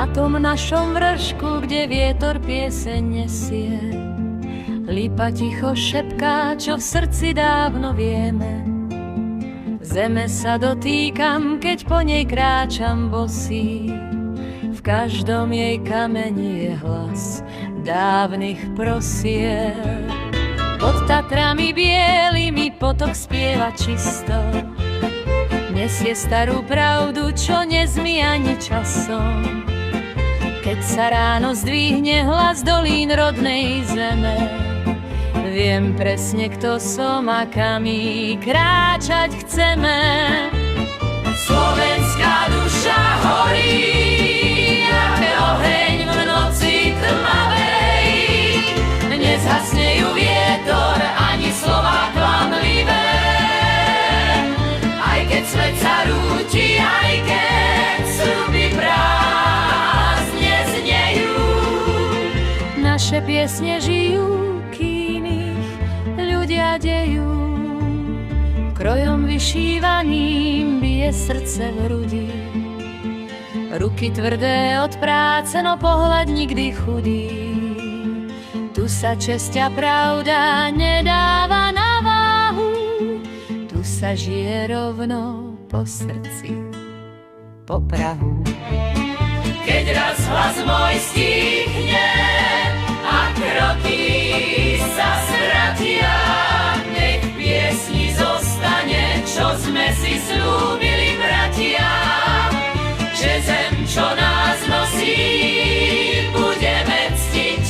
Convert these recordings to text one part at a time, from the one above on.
Na tom našom vršku, kde vietor pieseň nesie, lípa ticho šepká, čo v srdci dávno vieme. Zeme sa dotýkam, keď po nej kráčam bosý. V každom jej kameni je hlas dávnych prosiel. Pod Tatrami bielými potok spieva čisto, nesie starú pravdu, čo nezmí ani časom. Keď sa ráno zdvihne hlas dolín rodnej zeme, viem presne, kto som a kam kráčať chceme. Slovenská duša horí, ako oheň v noci tmavej. Nezhasne ju vietor, ani slova klamlivé. Aj keď svet sa rúti, aj keď sľuby prázdne znejú. Naše piesne žijú, kým ich ľudia dejú. Krojom vyšívaným bije srdce v hrudi. Ruky tvrdé od práce, no pohľad nikdy chudý. Tu sa česť a pravda nedáva na váhu, tu sa žije rovno po srdci, po prahu. Keď raz hlas môj stíchne a kroky sa stratia, nech v piesni zostane, čo sme si slúbili, bratia, že zem, čo nás nosí, budeme ctiť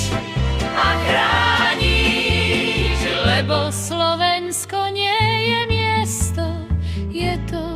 a chrániť, lebo Slovensko nie je miesto, je to